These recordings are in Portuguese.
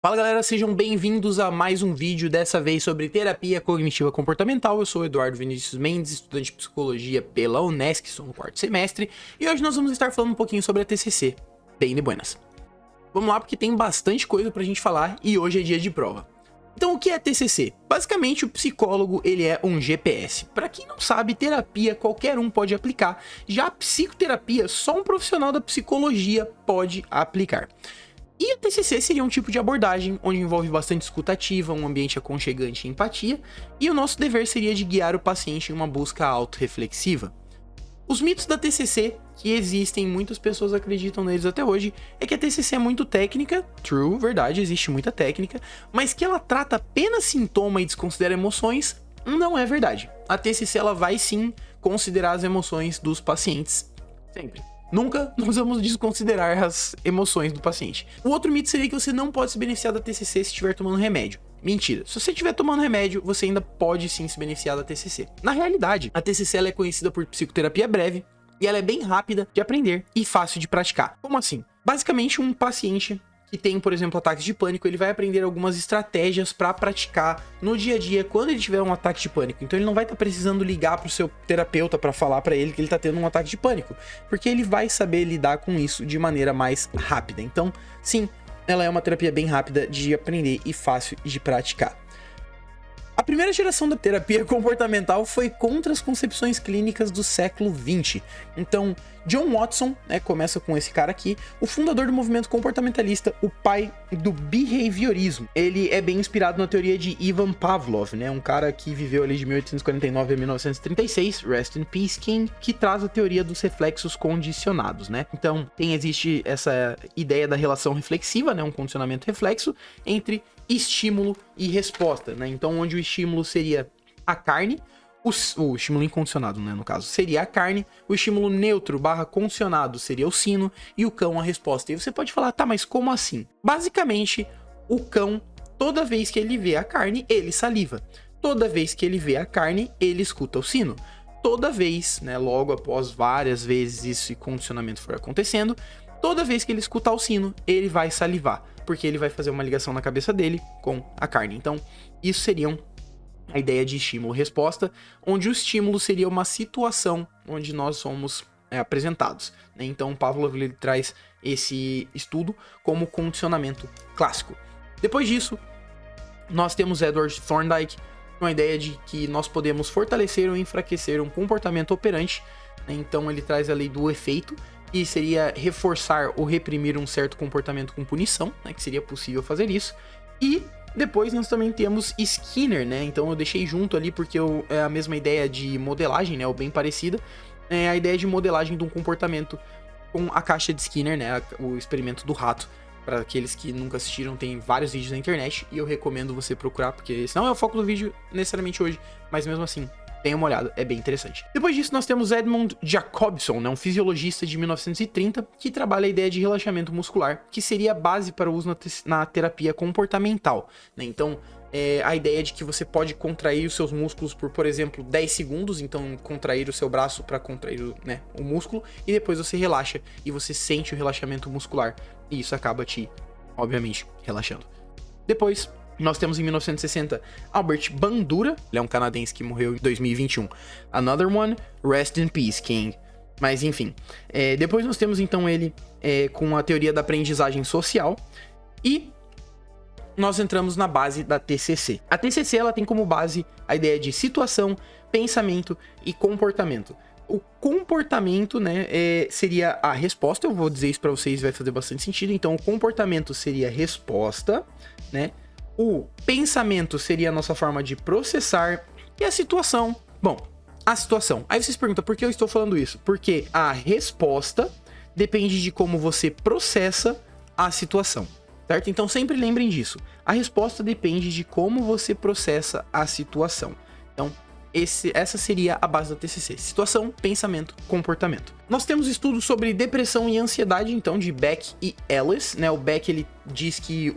Fala galera, sejam bem-vindos a mais um vídeo, dessa vez sobre terapia cognitiva comportamental. Eu sou o Eduardo Vinícius Mendes, estudante de psicologia pela Unesc, sou no quarto semestre, e hoje nós vamos estar falando um pouquinho sobre a TCC, bem de buenas. Vamos lá porque tem bastante coisa pra gente falar e hoje é dia de prova. Então o que é TCC? Basicamente o psicólogo ele é um GPS. Pra quem não sabe, terapia qualquer um pode aplicar, já a psicoterapia só um profissional da psicologia pode aplicar. E a TCC seria um tipo de abordagem onde envolve bastante escuta ativa, um ambiente aconchegante e empatia, e o nosso dever seria de guiar o paciente em uma busca autorreflexiva. Os mitos da TCC, que existem, muitas pessoas acreditam neles até hoje, é que a TCC é muito técnica, true, verdade, existe muita técnica, mas que ela trata apenas sintoma e desconsidera emoções, não é verdade. A TCC ela vai sim considerar as emoções dos pacientes, sempre. Nunca nós vamos desconsiderar as emoções do paciente. O outro mito seria que você não pode se beneficiar da TCC se estiver tomando remédio. Mentira. Se você estiver tomando remédio, você ainda pode sim se beneficiar da TCC. Na realidade, a TCC ela é conhecida por psicoterapia breve e ela é bem rápida de aprender e fácil de praticar. Como assim? Basicamente, um paciente que tem, por exemplo, ataques de pânico, ele vai aprender algumas estratégias para praticar no dia a dia quando ele tiver um ataque de pânico. Então ele não vai estar precisando ligar pro seu terapeuta para falar para ele que ele tá tendo um ataque de pânico, porque ele vai saber lidar com isso de maneira mais rápida. Então, sim, ela é uma terapia bem rápida de aprender e fácil de praticar. A primeira geração da terapia comportamental foi contra as concepções clínicas do século XX. Então, John Watson, começa com esse cara aqui, o fundador do movimento comportamentalista, o pai do behaviorismo. Ele é bem inspirado na teoria de Ivan Pavlov, um cara que viveu ali de 1849 a 1936, Rest in Peace King, que traz a teoria dos reflexos condicionados, Então, existe essa ideia da relação reflexiva, um condicionamento reflexo, entre estímulo e resposta, Então, onde o estímulo seria a carne, o estímulo incondicionado, no caso, seria a carne, o estímulo neutro / condicionado seria o sino e o cão a resposta. E você pode falar, tá, mas como assim? Basicamente, o cão, toda vez que ele vê a carne, ele saliva. Toda vez que ele vê a carne, ele escuta o sino. Toda vez, logo após várias vezes esse condicionamento for acontecendo, toda vez que ele escutar o sino, ele vai salivar, porque ele vai fazer uma ligação na cabeça dele com a carne. Então, isso seriam a ideia de estímulo-resposta, onde o estímulo seria uma situação onde nós somos apresentados. Então, Pavlov ele traz esse estudo como condicionamento clássico. Depois disso, nós temos Edward Thorndike, com a ideia de que nós podemos fortalecer ou enfraquecer um comportamento operante. Então, ele traz a lei do efeito, que seria reforçar ou reprimir um certo comportamento com punição, que seria possível fazer isso. E depois nós também temos Skinner, Então eu deixei junto ali porque é a mesma ideia de modelagem, ou bem parecida. É a ideia de modelagem de um comportamento com a caixa de Skinner, O experimento do rato. Para aqueles que nunca assistiram, tem vários vídeos na internet e eu recomendo você procurar, porque esse não é o foco do vídeo necessariamente hoje, mas mesmo assim, tenha uma olhada, é bem interessante. Depois disso, nós temos Edmund Jacobson, um fisiologista de 1930, que trabalha a ideia de relaxamento muscular, que seria a base para o uso na terapia comportamental, Então, a ideia de que você pode contrair os seus músculos por exemplo, 10 segundos, então contrair o seu braço para contrair o músculo, e depois você relaxa e você sente o relaxamento muscular, e isso acaba te, obviamente, relaxando. Depois, nós temos em 1960 Albert Bandura, ele é um canadense que morreu em 2021. Another one, Rest in Peace King. Mas enfim, depois nós temos então ele com a teoria da aprendizagem social e nós entramos na base da TCC. A TCC ela tem como base a ideia de situação, pensamento e comportamento. O comportamento, seria a resposta, eu vou dizer isso para vocês, vai fazer bastante sentido. Então, o comportamento seria a resposta, O pensamento seria a nossa forma de processar. E a situação? Bom, a situação. Aí vocês perguntam, por que eu estou falando isso? Porque a resposta depende de como você processa a situação, certo? Então sempre lembrem disso. A resposta depende de como você processa a situação. Então, essa seria a base da TCC. Situação, pensamento, comportamento. Nós temos estudos sobre depressão e ansiedade, então, de Beck e Ellis, O Beck, ele diz que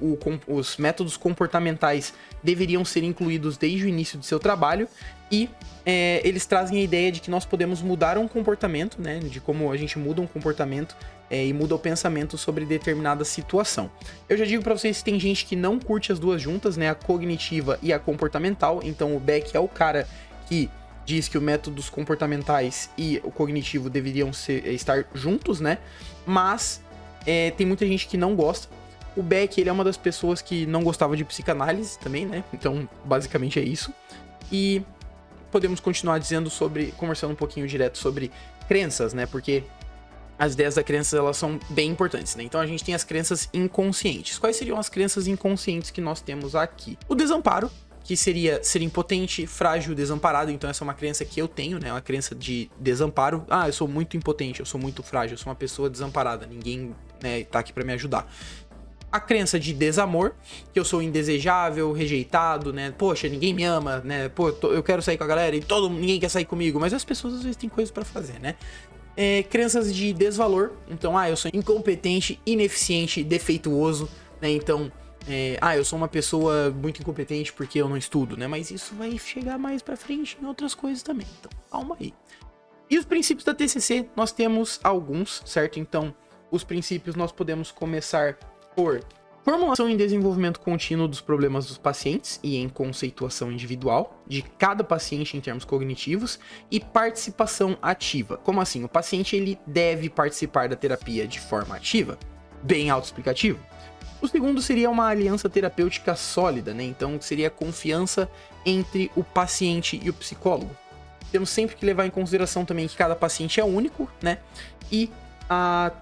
os métodos comportamentais deveriam ser incluídos desde o início de seu trabalho, e eles trazem a ideia de que nós podemos mudar um comportamento, de como a gente muda um comportamento e muda o pensamento sobre determinada situação. Eu já digo para vocês que tem gente que não curte as duas juntas, né, a cognitiva e a comportamental. Então o Beck é o cara que diz que os métodos comportamentais e o cognitivo deveriam estar juntos, né, mas tem muita gente que não gosta. O Beck, ele é uma das pessoas que não gostava de psicanálise também, né, então basicamente é isso. E podemos continuar conversando um pouquinho direto sobre crenças, né, porque as ideias da crença, elas são bem importantes, né? Então a gente tem as crenças inconscientes. Quais seriam as crenças inconscientes que nós temos aqui? O desamparo, que seria ser impotente, frágil, desamparado. Então essa é uma crença que eu tenho, né? Uma crença de desamparo. Ah, eu sou muito impotente, eu sou muito frágil, eu sou uma pessoa desamparada. Ninguém, né, tá aqui pra me ajudar. A crença de desamor, que eu sou indesejável, rejeitado, né? Poxa, ninguém me ama, né? Pô, eu quero sair com a galera e ninguém quer sair comigo. Mas as pessoas às vezes têm coisas pra fazer, né? Crenças de desvalor, então, eu sou incompetente, ineficiente, defeituoso, né, então, eu sou uma pessoa muito incompetente porque eu não estudo, né, mas isso vai chegar mais pra frente em outras coisas também, então, calma aí. E os princípios da TCC, nós temos alguns, certo? Então, os princípios nós podemos começar por formulação e desenvolvimento contínuo dos problemas dos pacientes e em conceituação individual de cada paciente em termos cognitivos e participação ativa. Como assim? O paciente ele deve participar da terapia de forma ativa? Bem autoexplicativo. O segundo seria uma aliança terapêutica sólida, né? Então seria a confiança entre o paciente e o psicólogo. Temos sempre que levar em consideração também que cada paciente é único, né? E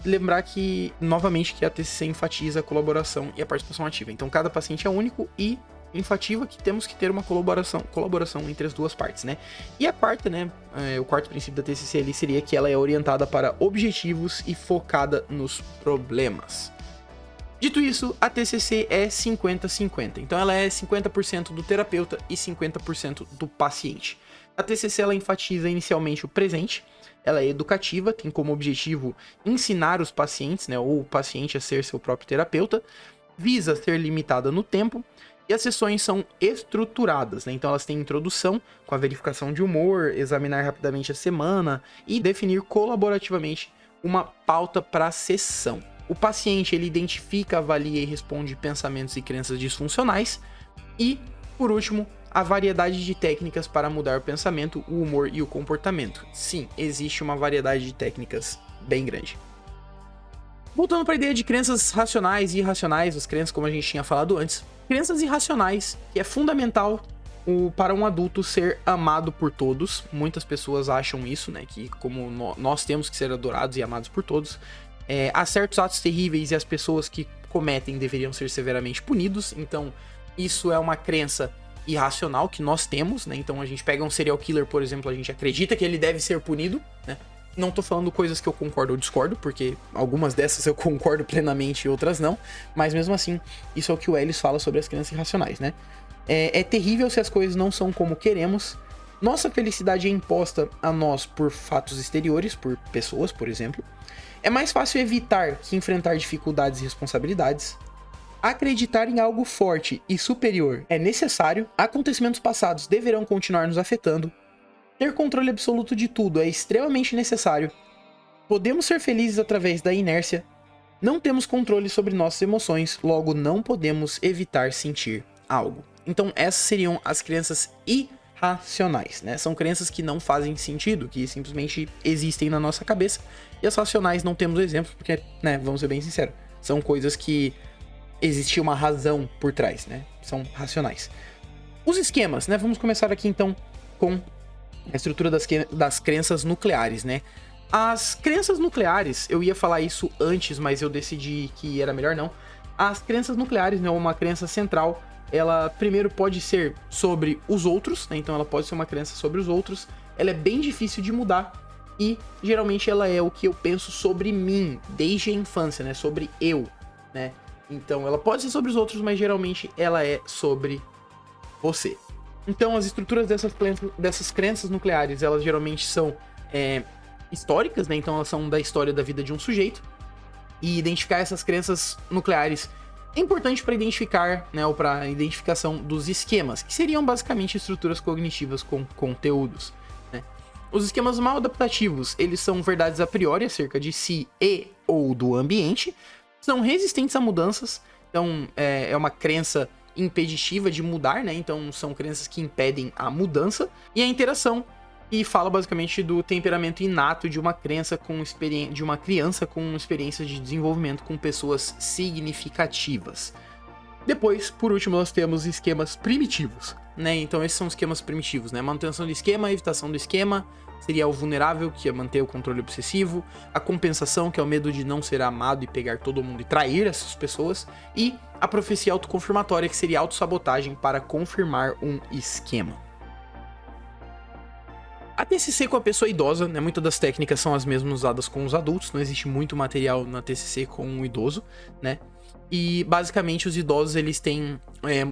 lembrar que, novamente, que a TCC enfatiza a colaboração e a participação ativa. Então, cada paciente é único e enfativa que temos que ter uma colaboração entre as duas partes, né? E a quarta, né? O quarto princípio da TCC ali seria que ela é orientada para objetivos e focada nos problemas. Dito isso, a TCC é 50-50. Então, ela é 50% do terapeuta e 50% do paciente. A TCC, ela enfatiza inicialmente o presente. Ela é educativa, tem como objetivo ensinar os pacientes, né, ou o paciente a ser seu próprio terapeuta, visa ser limitada no tempo, e as sessões são estruturadas, né, então elas têm introdução, com a verificação de humor, examinar rapidamente a semana e definir colaborativamente uma pauta para a sessão. O paciente, ele identifica, avalia e responde pensamentos e crenças disfuncionais, e, por último, a variedade de técnicas para mudar o pensamento, o humor e o comportamento. Sim, existe uma variedade de técnicas bem grande. Voltando para a ideia de crenças racionais e irracionais, as crenças como a gente tinha falado antes. Crenças irracionais, que é fundamental para um adulto ser amado por todos. Muitas pessoas acham isso, né? Que como nós temos que ser adorados e amados por todos. Há certos atos terríveis e as pessoas que cometem deveriam ser severamente punidos. Então, isso é uma crença irracional que nós temos, né? Então a gente pega um serial killer, por exemplo, a gente acredita que ele deve ser punido, né? Não tô falando coisas que eu concordo ou discordo, porque algumas dessas eu concordo plenamente e outras não, mas mesmo assim, isso é o que o Ellis fala sobre as crenças irracionais, né? É terrível se as coisas não são como queremos. Nossa felicidade é imposta a nós por fatos exteriores, por pessoas, por exemplo. É mais fácil evitar que enfrentar dificuldades e responsabilidades. Acreditar em algo forte e superior é necessário, acontecimentos passados deverão continuar nos afetando, ter controle absoluto de tudo é extremamente necessário, podemos ser felizes através da inércia, não temos controle sobre nossas emoções, logo não podemos evitar sentir algo. Então essas seriam as crenças irracionais, né? São crenças que não fazem sentido, que simplesmente existem na nossa cabeça, e as racionais não temos exemplos, porque, né, vamos ser bem sinceros, são coisas que existe uma razão por trás, né? São racionais. Os esquemas, né? Vamos começar aqui então com a estrutura das crenças nucleares, né? As crenças nucleares, eu ia falar isso antes, mas eu decidi que era melhor não. As crenças nucleares, né? Uma crença central, ela primeiro pode ser sobre os outros, né? Então ela pode ser uma crença sobre os outros. Ela é bem difícil de mudar e geralmente ela é o que eu penso sobre mim desde a infância, né? Sobre eu, né? Então, ela pode ser sobre os outros, mas geralmente ela é sobre você. Então, as estruturas dessas crenças nucleares, elas geralmente são históricas, né? Então, elas são da história da vida de um sujeito. E identificar essas crenças nucleares é importante para identificar, né? Ou para identificação dos esquemas, que seriam basicamente estruturas cognitivas com conteúdos, né? Os esquemas mal adaptativos, eles são verdades a priori acerca de si e ou do ambiente, são resistentes a mudanças, então é uma crença impeditiva de mudar, né? Então são crenças que impedem a mudança, e a interação, e fala basicamente do temperamento inato de uma criança com experiências de desenvolvimento com pessoas significativas. Depois, por último, nós temos esquemas primitivos, né? Então esses são os esquemas primitivos, né? Manutenção do esquema, evitação do esquema, seria o vulnerável, que é manter o controle obsessivo, a compensação, que é o medo de não ser amado e pegar todo mundo e trair essas pessoas, e a profecia autoconfirmatória, que seria autossabotagem para confirmar um esquema. A TCC com a pessoa idosa, né? Muitas das técnicas são as mesmas usadas com os adultos, não existe muito material na TCC com o idoso, né? E basicamente os idosos, eles têm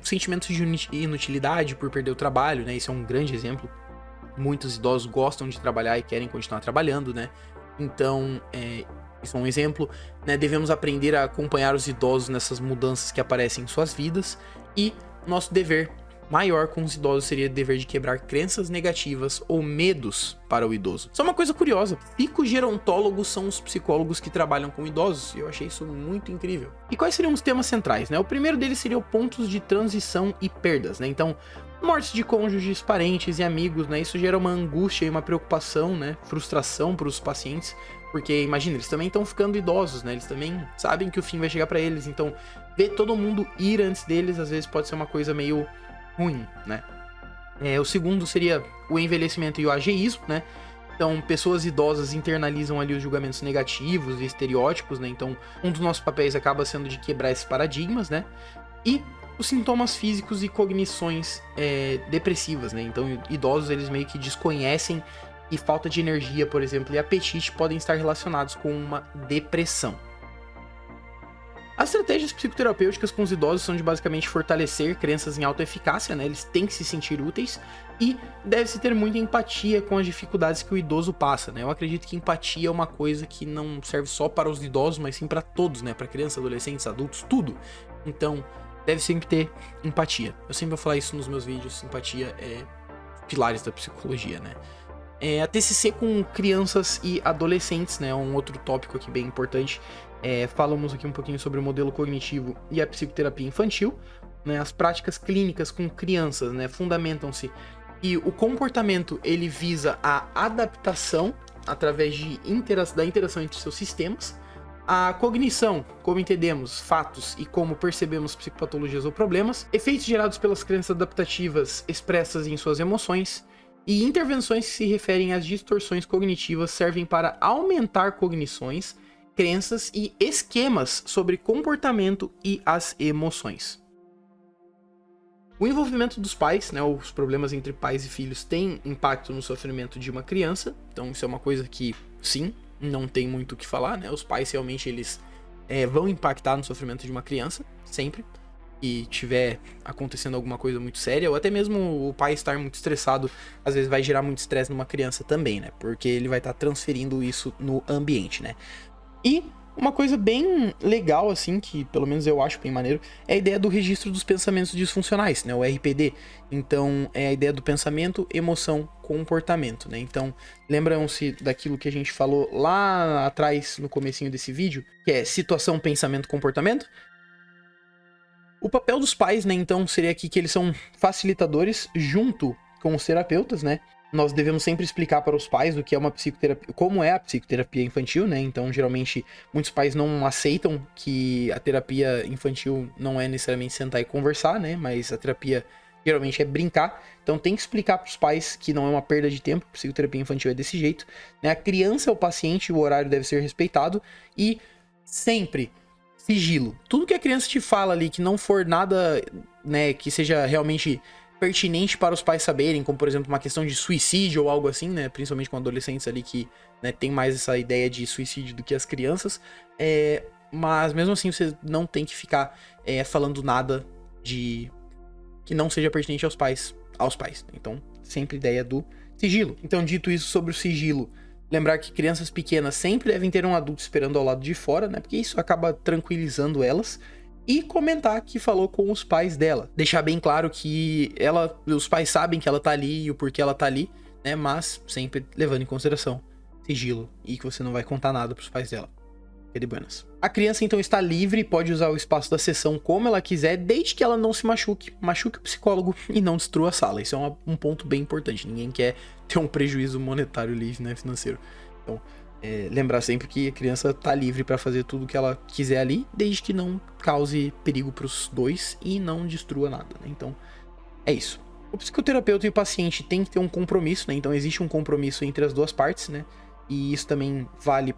sentimentos de inutilidade por perder o trabalho, né? Isso é um grande exemplo. Muitos idosos gostam de trabalhar e querem continuar trabalhando, né? Então, isso é um exemplo, né? Devemos aprender a acompanhar os idosos nessas mudanças que aparecem em suas vidas, e nosso dever maior com os idosos seria o dever de quebrar crenças negativas ou medos para o idoso. Só uma coisa curiosa, psicogerontólogos são os psicólogos que trabalham com idosos, e eu achei isso muito incrível. E quais seriam os temas centrais, né? O primeiro deles seria pontos de transição e perdas, né? Então, mortes de cônjuges, parentes e amigos, né? Isso gera uma angústia e uma preocupação, né? Frustração para os pacientes, porque imagina, eles também estão ficando idosos, né? Eles também sabem que o fim vai chegar para eles, então ver todo mundo ir antes deles às vezes pode ser uma coisa meio ruim, né? O segundo seria o envelhecimento e o ageísmo, né? Então, pessoas idosas internalizam ali os julgamentos negativos e estereótipos, né? Então, um dos nossos papéis acaba sendo de quebrar esses paradigmas, né? E os sintomas físicos e cognições depressivas, né? Então, idosos, eles meio que desconhecem, e falta de energia, por exemplo, e apetite podem estar relacionados com uma depressão. As estratégias psicoterapêuticas com os idosos são de basicamente fortalecer crenças em autoeficácia, né? Eles têm que se sentir úteis, e deve-se ter muita empatia com as dificuldades que o idoso passa, né? Eu acredito que empatia é uma coisa que não serve só para os idosos, mas sim para todos, né? Para crianças, adolescentes, adultos, tudo. Então, deve sempre ter empatia. Eu sempre vou falar isso nos meus vídeos, empatia é pilares da psicologia, né? A TCC com crianças e adolescentes, né? Um outro tópico aqui bem importante. Falamos aqui um pouquinho sobre o modelo cognitivo e a psicoterapia infantil, né? As práticas clínicas com crianças, né? Fundamentam-se, e o comportamento, ele visa a adaptação através da interação entre seus sistemas. A cognição, como entendemos fatos e como percebemos psicopatologias ou problemas, efeitos gerados pelas crenças adaptativas expressas em suas emoções, e intervenções que se referem às distorções cognitivas servem para aumentar cognições, crenças e esquemas sobre comportamento e as emoções. O envolvimento dos pais, né, os problemas entre pais e filhos, tem impacto no sofrimento de uma criança, então isso é uma coisa que, sim, não tem muito o que falar, né? Os pais realmente, eles vão impactar no sofrimento de uma criança, sempre, e tiver acontecendo alguma coisa muito séria, ou até mesmo o pai estar muito estressado, às vezes vai gerar muito estresse numa criança também, né? Porque ele vai estar transferindo isso no ambiente, né? E uma coisa bem legal, assim, que pelo menos eu acho bem maneiro, é a ideia do registro dos pensamentos disfuncionais, né? O RPD. Então, é a ideia do pensamento, emoção, comportamento, né? Então, lembram-se daquilo que a gente falou lá atrás, no comecinho desse vídeo, que é situação, pensamento, comportamento? O papel dos pais, né, então, seria aqui que eles são facilitadores junto com os terapeutas, né? Nós devemos sempre explicar para os pais o que é uma psicoterapia, como é a psicoterapia infantil, né? Então, geralmente, muitos pais não aceitam que a terapia infantil não é necessariamente sentar e conversar, né? Mas a terapia geralmente é brincar. Então, tem que explicar para os pais que não é uma perda de tempo, psicoterapia infantil é desse jeito, né? A criança é o paciente, o horário deve ser respeitado, e sempre sigilo. Tudo que a criança te fala ali que não for nada, né, que seja realmente pertinente para os pais saberem, como por exemplo uma questão de suicídio ou algo assim, né, principalmente com adolescentes ali que, né, tem mais essa ideia de suicídio do que as crianças, mas mesmo assim você não tem que ficar falando nada de que não seja pertinente aos pais. Então, sempre ideia do sigilo. Então, dito isso sobre o sigilo, lembrar que crianças pequenas sempre devem ter um adulto esperando ao lado de fora, né? Porque isso acaba tranquilizando elas. E comentar que falou com os pais dela. Deixar bem claro que os pais sabem que ela tá ali e o porquê ela tá ali, né? Mas sempre levando em consideração sigilo e que você não vai contar nada pros pais dela. É de buenas. A criança então está livre, pode usar o espaço da sessão como ela quiser, desde que ela não se machuque o psicólogo e não destrua a sala. Isso é um ponto bem importante. Ninguém quer ter um prejuízo monetário livre, né, financeiro. Então, lembrar sempre que a criança está livre para fazer tudo que ela quiser ali, desde que não cause perigo para os dois e não destrua nada, né? Então, é isso. O psicoterapeuta e o paciente têm que ter um compromisso, né? Então, existe um compromisso entre as duas partes, né? E isso também vale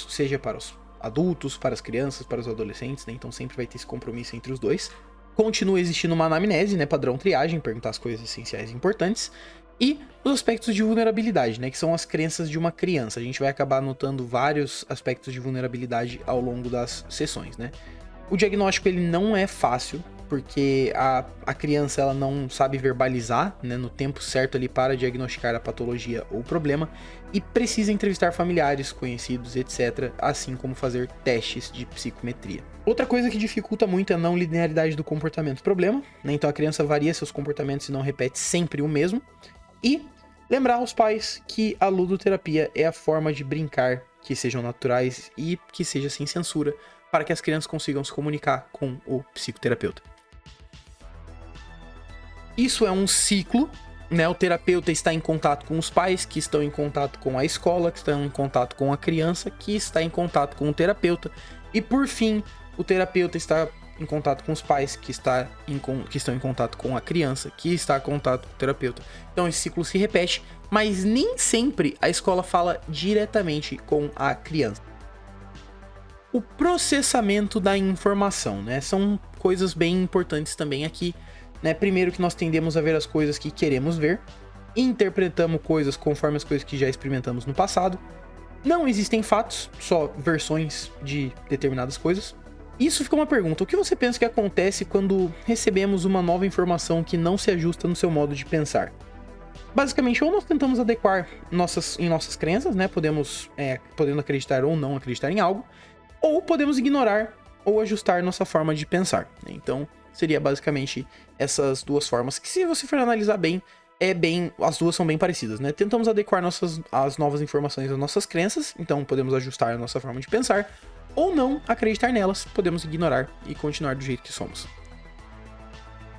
seja para os adultos, para as crianças, para os adolescentes, né? Então sempre vai ter esse compromisso entre os dois. Continua existindo uma anamnese, né? Padrão triagem, perguntar as coisas essenciais e importantes. E os aspectos de vulnerabilidade, né? Que são as crenças de uma criança. A gente vai acabar notando vários aspectos de vulnerabilidade ao longo das sessões, né? O diagnóstico ele não é fácil, porque a criança ela não sabe verbalizar, né, no tempo certo ali para diagnosticar a patologia ou problema, e precisa entrevistar familiares, conhecidos, etc., assim como fazer testes de psicometria. Outra coisa que dificulta muito é a não linearidade do comportamento problema, né? Então a criança varia seus comportamentos e não repete sempre o mesmo. E lembrar aos pais que a ludoterapia é a forma de brincar que sejam naturais e que seja sem censura, para que as crianças consigam se comunicar com o psicoterapeuta. Isso é um ciclo, né? O terapeuta está em contato com os pais, que estão em contato com a escola, que estão em contato com a criança, que está em contato com o terapeuta. E por fim, o terapeuta está em contato com os pais, que estão em contato com a criança, que está em contato com o terapeuta. Então esse ciclo se repete, mas nem sempre a escola fala diretamente com a criança. O processamento da informação, né? São coisas bem importantes também aqui, né? Primeiro que nós tendemos a ver as coisas que queremos ver, interpretamos coisas conforme as coisas que já experimentamos no passado. Não existem fatos, só versões de determinadas coisas. Isso fica uma pergunta: o que você pensa que acontece quando recebemos uma nova informação que não se ajusta no seu modo de pensar? Basicamente, ou nós tentamos adequar em nossas crenças, né? Podendo acreditar ou não acreditar em algo, ou podemos ignorar ou ajustar nossa forma de pensar, né? Então, seria basicamente essas duas formas, que se você for analisar bem, as duas são bem parecidas, né? Tentamos adequar as novas informações às nossas crenças, então podemos ajustar a nossa forma de pensar, ou não acreditar nelas, podemos ignorar e continuar do jeito que somos.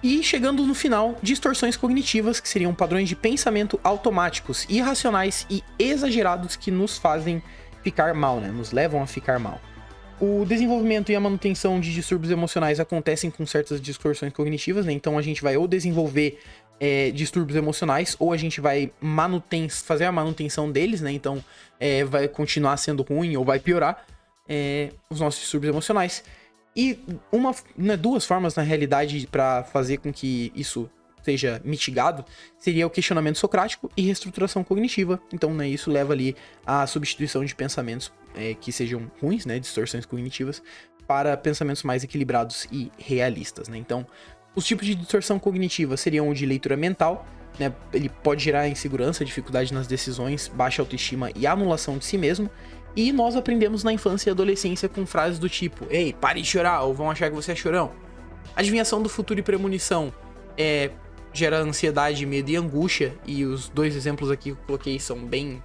E chegando no final, distorções cognitivas, que seriam padrões de pensamento automáticos, irracionais e exagerados que nos fazem ficar mal, né? Nos levam a ficar mal. O desenvolvimento e a manutenção de distúrbios emocionais acontecem com certas distorções cognitivas, né? Então a gente vai ou desenvolver distúrbios emocionais, ou a gente vai fazer a manutenção deles, né? Então vai continuar sendo ruim ou vai piorar os nossos distúrbios emocionais. E duas formas, na realidade, para fazer com que isso seja mitigado, seria o questionamento socrático e reestruturação cognitiva. Então, né, isso leva ali à substituição de pensamentos que sejam ruins, né, distorções cognitivas, para pensamentos mais equilibrados e realistas, né? Então, os tipos de distorção cognitiva seriam o de leitura mental, né? Ele pode gerar insegurança, dificuldade nas decisões, baixa autoestima e anulação de si mesmo. E nós aprendemos na infância e adolescência com frases do tipo: ei, pare de chorar, ou vão achar que você é chorão. Adivinhação do futuro e premonição gera ansiedade, medo e angústia, e os dois exemplos aqui que eu coloquei são bem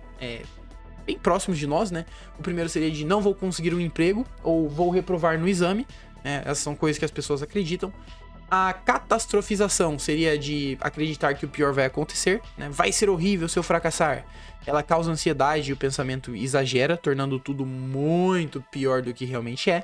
próximos de nós, né? O primeiro seria de não vou conseguir um emprego, ou vou reprovar no exame, né? Essas são coisas que as pessoas acreditam. A catastrofização seria de acreditar que o pior vai acontecer, né? Vai ser horrível se eu fracassar. Ela causa ansiedade e o pensamento exagera, tornando tudo muito pior do que realmente é.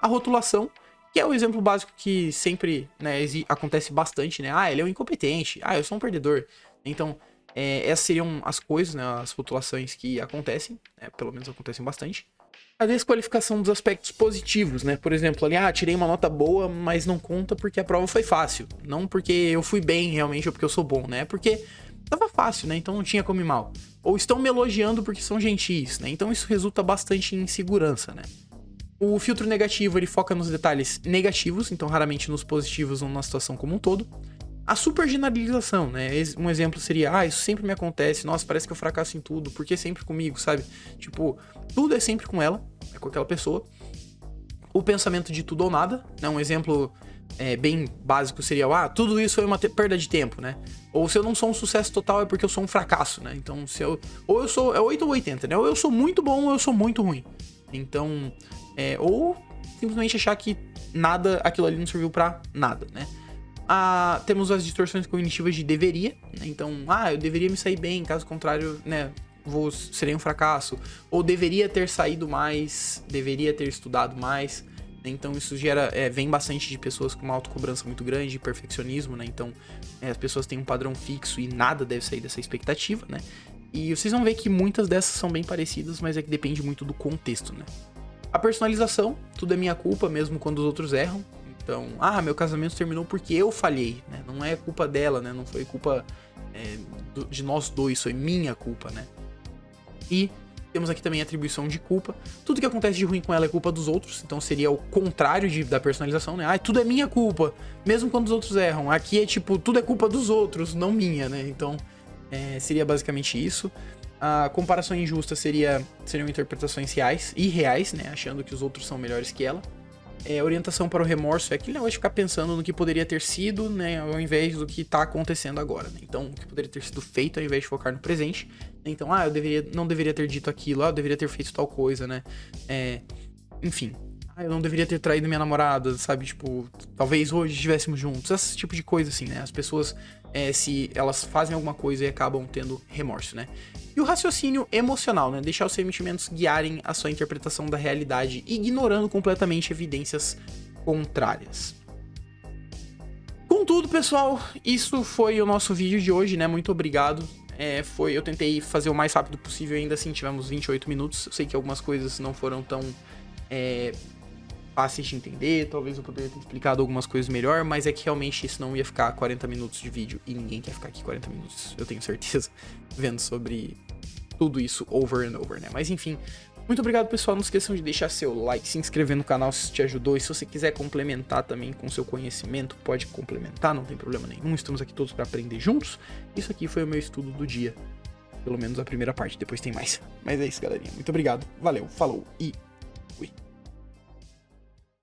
A rotulação, que é o exemplo básico que sempre, né, acontece bastante, né? Ah, ele é um incompetente. Ah, eu sou um perdedor. Então, essas seriam as coisas, né, as rotulações que acontecem, né, pelo menos acontecem bastante. A desqualificação dos aspectos positivos, né? Por exemplo, ali, tirei uma nota boa, mas não conta porque a prova foi fácil. Não porque eu fui bem realmente ou porque eu sou bom, né? Porque tava fácil, né? Então não tinha como ir mal. Ou estão me elogiando porque são gentis, né? Então isso resulta bastante em insegurança, né? O filtro negativo, ele foca nos detalhes negativos, então raramente nos positivos ou na situação como um todo. A supergeneralização, né? Um exemplo seria, isso sempre me acontece, nossa, parece que eu fracasso em tudo, por que sempre comigo, sabe? Tipo, tudo é sempre com ela, com aquela pessoa. o pensamento de tudo ou nada, né? Um exemplo bem básico seria, tudo isso foi uma perda de tempo, né? Ou se eu não sou um sucesso total é porque eu sou um fracasso, né? Então, ou eu sou, 8 ou 80, né? Ou eu sou muito bom ou eu sou muito ruim. Então, ou simplesmente achar que aquilo ali não serviu pra nada, né? Temos as distorções cognitivas de deveria, né? Então, eu deveria me sair bem, caso contrário, né? Serei um fracasso. Ou deveria ter saído mais, deveria ter estudado mais. Então isso vem bastante de pessoas com uma autocobrança muito grande, de perfeccionismo, né? Então as pessoas têm um padrão fixo e nada deve sair dessa expectativa, né? E vocês vão ver que muitas dessas são bem parecidas, mas é que depende muito do contexto, né? A personalização, tudo é minha culpa, mesmo quando os outros erram. Então, meu casamento terminou porque eu falhei, né? Não é culpa dela, né? Não foi culpa de nós dois, foi minha culpa, né? E temos aqui também a atribuição de culpa. Tudo que acontece de ruim com ela é culpa dos outros. Então seria o contrário da personalização, né? Tudo é minha culpa, mesmo quando os outros erram. Aqui é tipo, tudo é culpa dos outros, não minha, né? Então seria basicamente isso. A comparação injusta seriam interpretações irreais, né? Achando que os outros são melhores que ela. Orientação para o remorso é aquele negócio de ficar pensando no que poderia ter sido, né, ao invés do que tá acontecendo agora, né? Então, o que poderia ter sido feito ao invés de focar no presente. Então, eu não deveria ter dito aquilo, eu deveria ter feito tal coisa, né? Enfim, eu não deveria ter traído minha namorada, sabe? Tipo, talvez hoje estivéssemos juntos. Esse tipo de coisa, assim, né? As pessoas, se elas fazem alguma coisa e acabam tendo remorso, né? E o raciocínio emocional, né? Deixar os sentimentos guiarem a sua interpretação da realidade, ignorando completamente evidências contrárias. Contudo, pessoal, isso foi o nosso vídeo de hoje, né? Muito obrigado. Eu tentei fazer o mais rápido possível, ainda assim tivemos 28 minutos. Eu sei que algumas coisas não foram tão fáceis de entender, talvez eu poderia ter explicado algumas coisas melhor, mas é que realmente isso não ia ficar 40 minutos de vídeo, e ninguém quer ficar aqui 40 minutos, eu tenho certeza, vendo sobre tudo isso over and over, né? Mas enfim, muito obrigado, pessoal. Não esqueçam de deixar seu like, se inscrever no canal se isso te ajudou, e se você quiser complementar também com seu conhecimento, pode complementar, não tem problema nenhum, estamos aqui todos para aprender juntos. Isso aqui foi o meu estudo do dia, pelo menos a primeira parte, depois tem mais. Mas é isso, galerinha, muito obrigado, valeu, falou e